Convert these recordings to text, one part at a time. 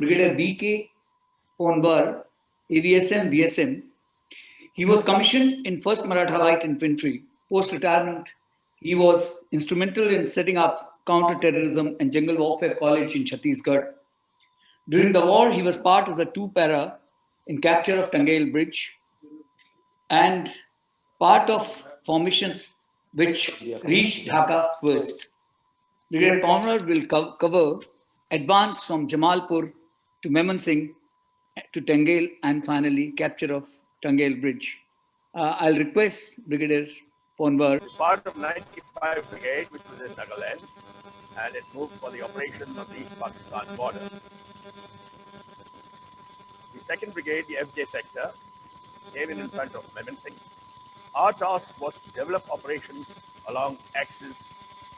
Brigadier B.K. Ponwar, AVSM, VSM. He was commissioned in 1st Maratha Light Infantry. Post-retirement, he was instrumental in setting up Counter-Terrorism and Jungle Warfare College in Chattisgarh. During the war, he was part of the 2-para in capture of Tangail Bridge and part of formations which reached Dhaka first. Brigadier Ponwar will cover advance from Jamalpur to Meymensingh to Tangail and finally capture of Tangail Bridge. I'll request Brigadier Ponwar. Part of 95 Brigade, which was in Nagaland, and it moved for the operation of the East Pakistan border. The 2nd Brigade, the FJ sector, came in front of Meymensingh. Our task was to develop operations along axes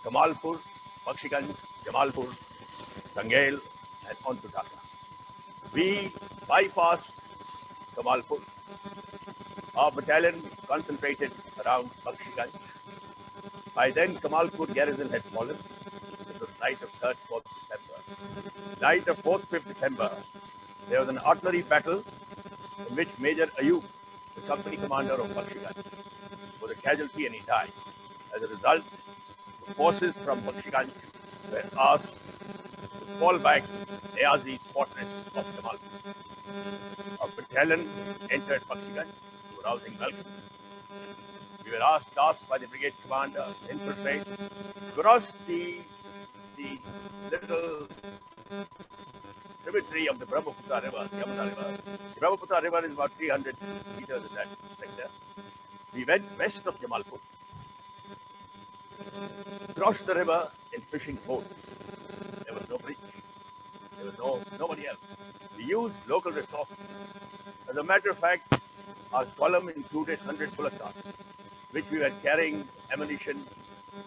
Jamalpur, Bakshiganj, Jamalpur, Tangail, and onto Dhaka. We bypassed Jamalpur. Our battalion concentrated around Bakshiganj. By then, Jamalpur garrison had fallen. It was night of 3rd, 4th December. Night of 4th, 5th December, there was an artillery battle in which Major Ayub, the company commander of Bakshiganj, was a casualty and he died. As a result, the forces from Bakshiganj were asked to fall back Niazi's fortress of Jamalpur. Our battalion entered Bakshiganj to a rousing welcome. We were tasked by the brigade commander to infiltrate, cross the little tributary of the Brahmaputra River, the Yamuna River. The Brahmaputra River is about 300 meters in that sector. We went west of Jamalpur, crossed the river in fishing boats. There was no bridge. There was nobody else. We used local resources. As a matter of fact, our column included 100 bullet guns, which we were carrying ammunition,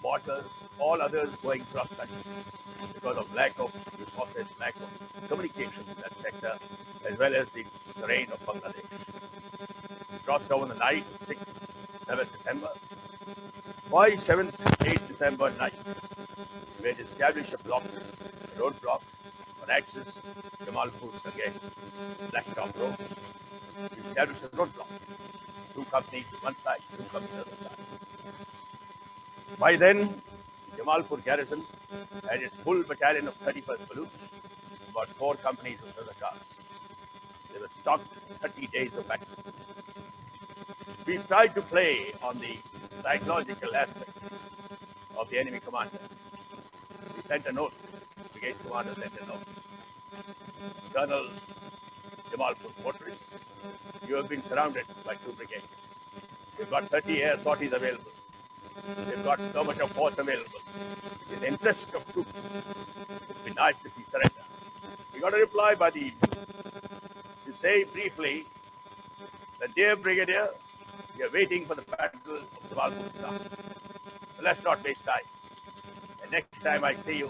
mortars, all others going cross-country because of lack of resources, lack of communications in that sector, as well as the terrain of Bangladesh. We crossed over the night, 6th, 7th December. By 7th, 8th December night, we had established a roadblock on axis Jamalpur Tangail, Blacktop Road. We established a roadblock. 2 companies to one side, 2 companies to the other side. By then, Jamalpur garrison had its full battalion of 31st Baluch, about 4 companies of other cars. They were stocked 30 days of battle. We tried to play on the psychological aspect of the enemy commander. We sent a note. The brigade commander sent a note. Colonel Jamalpur Fortress, you have been surrounded by 2 brigades. You've got 30 air sorties available. They've got so much of force available. In the interest of troops, it would be nice if we surrender. We got a reply by the evening to say briefly that, dear Brigadier, we are waiting for the battle of Jalalpur to start. So let's not waste time. And next time I see you,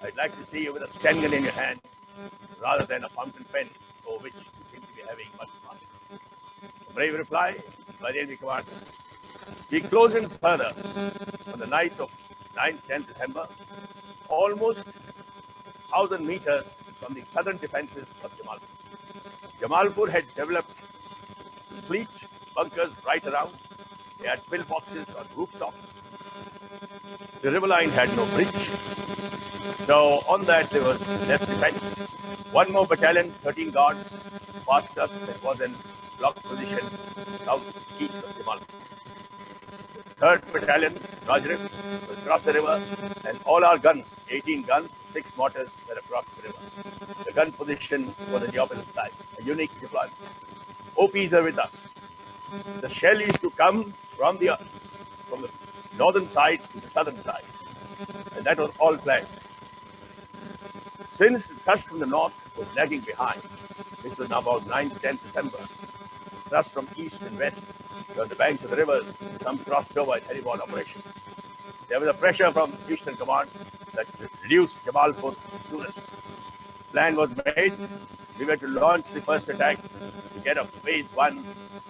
I'd like to see you with a Sten gun in your hand rather than a fountain pen over which you seem to be having much fun. A brave reply by the enemy commander. We closed in further on the night of 9th, 10th December, almost 1,000 meters from the southern defenses of Jamalpur. Jamalpur had developed complete bunkers right around. They had pillboxes on rooftops. The river line had no bridge. So on that there was less defense. 1 more battalion, 13 guards, passed us that was in block position southeast of Jamalpur. 3rd Battalion, Rajrif, was across the river, and all our guns, 18 guns, 6 mortars, were across the river. The gun position was on the opposite side, a unique deployment. OPs are with us. The shell used to come from the northern side to the southern side, and that was all planned. Since the thrust from the north was lagging behind, this was now about 9th, 10th December, thrust from east and west, on the banks of the rivers, some crossed over in heliborne operations. There was a pressure from Eastern Command that reduced Jamalpur soonest. Plan was made. We were to launch the first attack to get a phase 1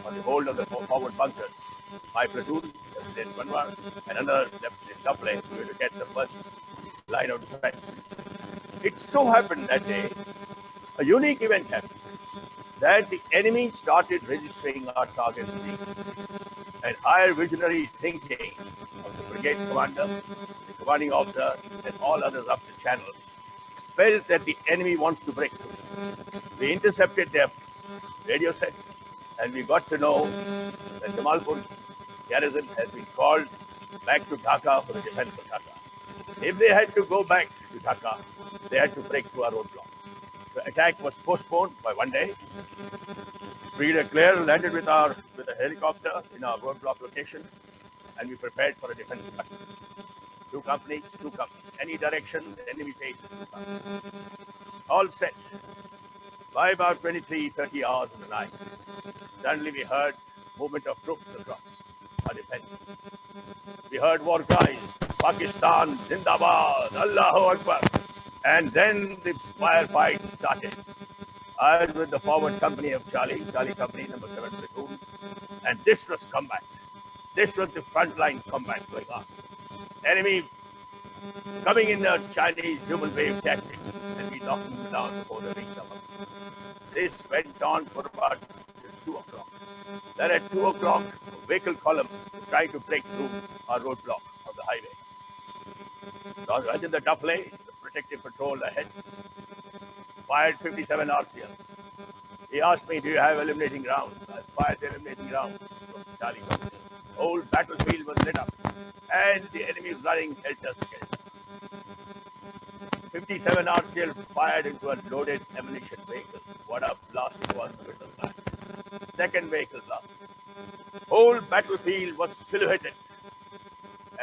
on the hold of the forward bunkers. My platoon, Lieutenant Ponwar, and another Lieutenant Double, we were to get the first line of defense. It so happened that day, A unique event happened that the enemy started registering our targets and higher visionary thinking of the brigade commander, the commanding officer, and all others up the channel felt that the enemy wants to break through. We intercepted their radio sets and we got to know that Jamalpur garrison has been called back to Dhaka for the defense of Dhaka. If they had to go back to Dhaka, they had to break through our roadblock. The attack was postponed by 1 day. Brigadier Clare landed with a helicopter in our roadblock location, and we prepared for a defense attack. Two companies, any direction the enemy faces. All set. By about 23-30 hours in the night, suddenly we heard movement of troops across our defense. We heard war cries, Pakistan, Zindabad, Allahu Akbar. And then the firefight started. I was with the forward company of Charlie Company, number 7 platoon, and this was combat. This was the frontline combat going on. Enemy coming in the Chinese human wave tactics, and we knocked them down before they reached us. This went on for about 2 o'clock. Then at 2 o'clock, a vehicle column was trying to break through our roadblock on the highway. So I was in the Duffley, the protective patrol ahead, fired 57 RCL. He asked me, do you have eliminating rounds? I fired the eliminating rounds from Charlie. The whole battlefield was lit up, and the enemy was running helter-skelter. 57 RCL fired into a loaded ammunition vehicle. What a blast it was with the gun. Second vehicle blast. Whole battlefield was silhouetted,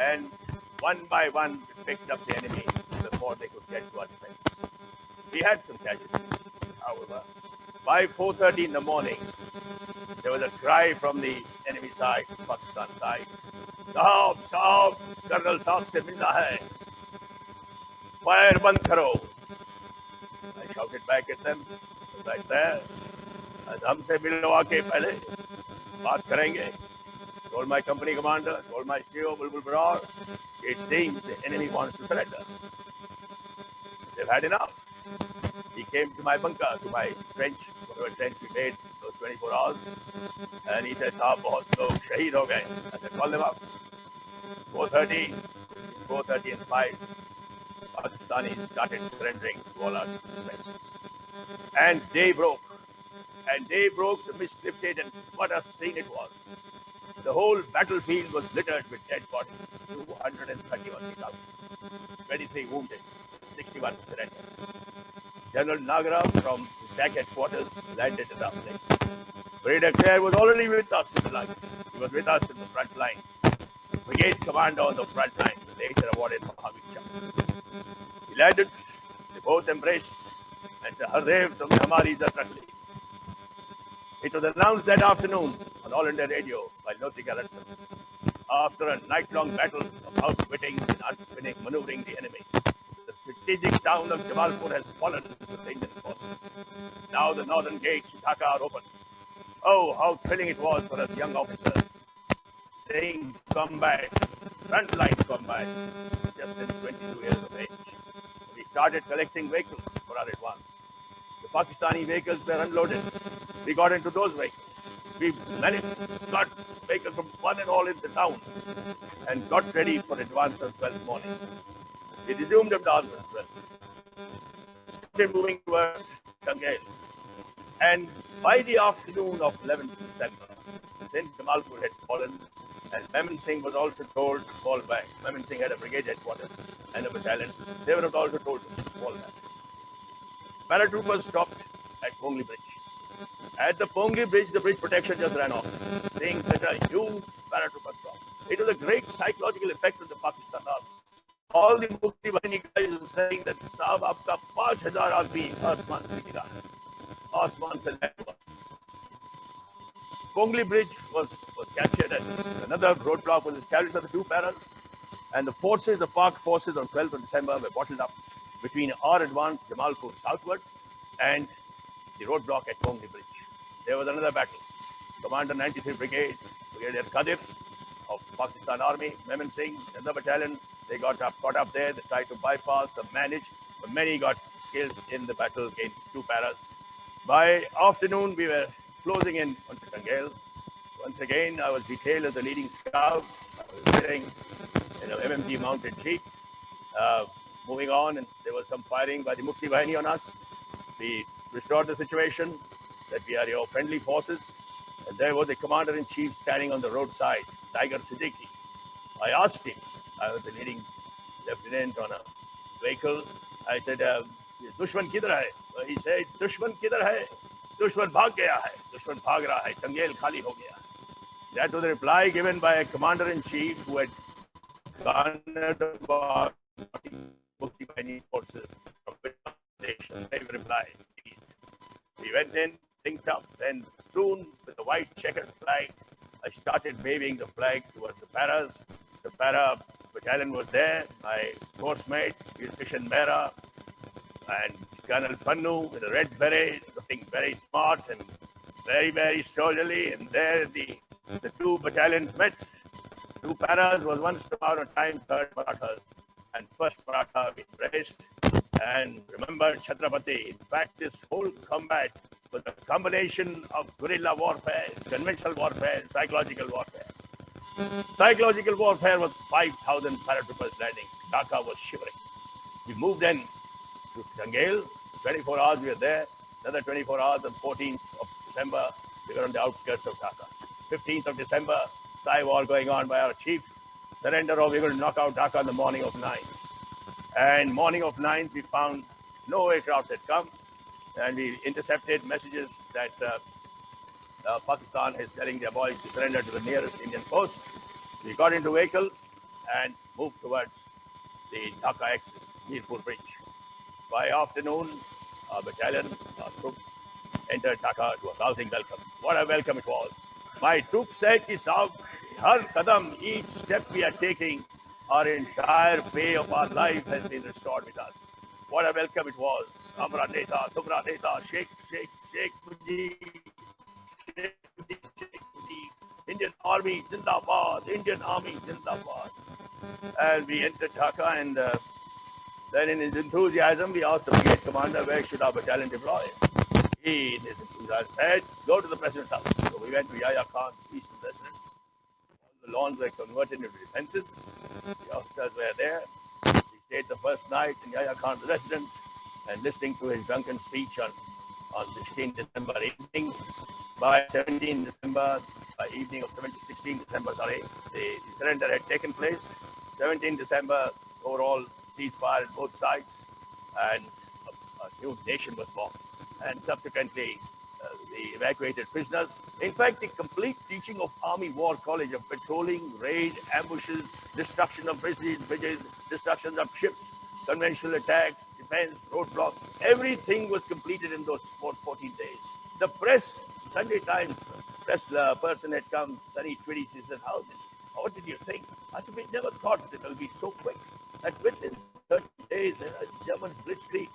and one by one we picked up the enemy before they could get to our defense. We had some casualties, however. By 4:30 in the morning, there was a cry from the enemy side, Pakistan side. Saab, Colonel Saab se milna hai. Fire band karo. I shouted back at them, right there. हमसे मिलवा के पहले बात करेंगे. Told my company commander, told my CEO, Bulbul Barar, it seems the enemy wants to surrender. They've had enough. He came to my bunker, to my trench, whatever trench we made those 24 hours, and he said, Saab, bahut log shaheed ho gaye. I said, call them up. 4:30 and 5, Pakistanis started surrendering to all our defense. And day broke. The mist lifted, and what a scene it was. The whole battlefield was littered with dead bodies. 231 killed, 23 wounded, 61 surrendered. General Nagara from attack headquarters landed at our place. Brigadier Clare was already with us in the line. He was with us in the front line. Brigade commander on the front line, later awarded Mahavir Chakra. He landed, they both embraced, and said, Hardev, tumne hamari izzat rakh li. It was announced that afternoon on All India Radio by Lotika Ratnam. After a night-long battle of outwitting and outwitting, maneuvering the enemy, the strategic town of Jamalpur has fallen to the Indian forces. Now the northern gates to Dhaka are open. Oh, how thrilling it was for us young officers, seeing combat, frontline combat, just in 22 years of age. We started collecting vehicles for our advance. The Pakistani vehicles were unloaded. We got into those vehicles. We got vehicles from one and all in the town and got ready for advance on 12th morning. We resumed advance on 12th. Started moving towards Tangail. And by the afternoon of 11th December, then Jamalpur had fallen, and Meymensingh was also told to fall back. Meymensingh had a brigade headquarters and a battalion. They were also told to fall back. Paratroopers stopped at Pongi Bridge. At the Pongi Bridge, the bridge protection just ran off, seeing such a huge paratrooper stop. It was a great psychological effect on the Pakistan army. All the Mukti Bahini guys were saying that, Saab, aapka 5,000 aadmi asman se gira hai. Asman se land hua. Pongi Bridge was captured, and another roadblock was established on the two paras. And the forces, the Pak forces on 12th of December were bottled up between our advance, Jamalpur southwards, and the roadblock at Pongi Bridge. There was another battle. Commander 93 Brigade, Brigadier Qadir of Pakistan Army, Meymensingh, and the battalion, they got up there. They tried to bypass, some managed, but many got killed in the battle against two paras. By afternoon, we were closing in on Tangail. Once again, I was detailed as the leading scout. I was sitting in an MMG mounted jeep, moving on, and there was some firing by the Mukti Bahini on us. We restored the situation that we are your friendly forces. And there was a commander-in-chief standing on the roadside, Tiger Siddiqui. I asked him, I was the leading lieutenant on a vehicle. I said, दुश्मन किधर है? He said, दुश्मन किधर है? दुश्मन भाग गया है. दुश्मन भाग रहा है. Tangail खाली हो गया. That was the reply given by a commander-in-chief who had garnered about Mukti Bahini forces from Bangladesh. They replied. We went in, synced up, and soon with the white checkered flag, I started waving the flag towards the paras. The para battalion was there. My course mate, Kishan Mehra, and Colonel Pannu with a red beret, looking very smart and very, very soldierly. And there the two battalions met. Two paras was once upon a time third Marathas. And first Maratha we embraced and remembered Chhatrapati. In fact, this whole combat was a combination of guerrilla warfare, conventional warfare, and psychological warfare. Psychological warfare was 5,000 paratroopers landing. Dhaka was shivering. We moved in to Tangail. 24 hours we were there. Another 24 hours on 14th of December, we were on the outskirts of Dhaka. 15th of December, Thai war going on by our chief. Surrender or we were going to knock out Dhaka on the morning of 9th. And morning of 9th, we found no aircraft had come. And we intercepted messages that Pakistan is telling their boys to surrender to the nearest Indian post. We got into vehicles and moved towards the Dhaka axis, Jalalpur Bridge. By afternoon, our battalion, our troops entered Dhaka to a rousing welcome. What a welcome it was. My troops said, Sahab, har kadam, each step we are taking, our entire way of our life has been restored with us. What a welcome it was. Amra Neta, Tumra Neta, Sheikh, Mujib, Indian Army, Zindabad, Indian Army, Zindabad. And we entered Dhaka, and then in his enthusiasm, we asked the brigade commander, where should our battalion deploy? He, in his enthusiasm, said, go to the president's house. So we went to Yahya Khan, peaceful residence. All the lawns were converted into defenses. The officers were there. We stayed the first night in Yahya Khan's residence and listening to his drunken speech on 16 December evening. By 17 December, by evening of 16 December, the surrender had taken place. 17 December, overall ceasefire on both sides, and a new nation was born. And subsequently, the evacuated prisoners. In fact, the complete teaching of Army War College of patrolling, raid, ambushes, destruction of bridges, destruction of ships, conventional attacks, defense, roadblocks, everything was completed in those 14 days. The press, Sunday Times press person had come, Sunny Twitty, she said, what did you think? I said, we never thought that it would be so quick. That within 30 days, German blitzkrieg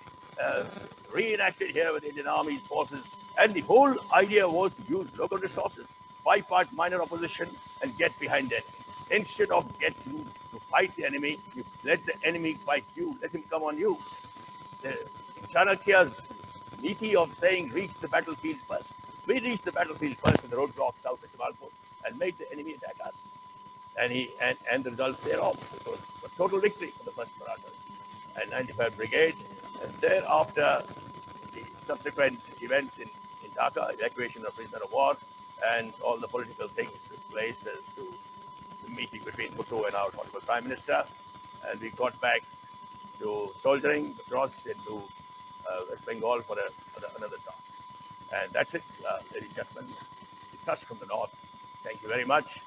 reenacted here with Indian Army's forces. And the whole idea was to use local resources, wipe out minor opposition, and get behind the enemy. Instead of get you to fight the enemy, you let the enemy fight you, let him come on you. The Chanakya's niti of saying reach the battlefield first. We reached the battlefield first in the roadblock south of Jalalpur and made the enemy attack us. And the results thereof. It was a total victory for the 1st Marathas and 95th Brigade. And thereafter, the subsequent events in Dhaka, evacuation of prisoner of war, and all the political things took place as to the meeting between Bhutto and our Honorable Prime Minister. And we got back to soldiering across into West Bengal for another talk. And that's it, ladies and gentlemen. We touched from the north. Thank you very much.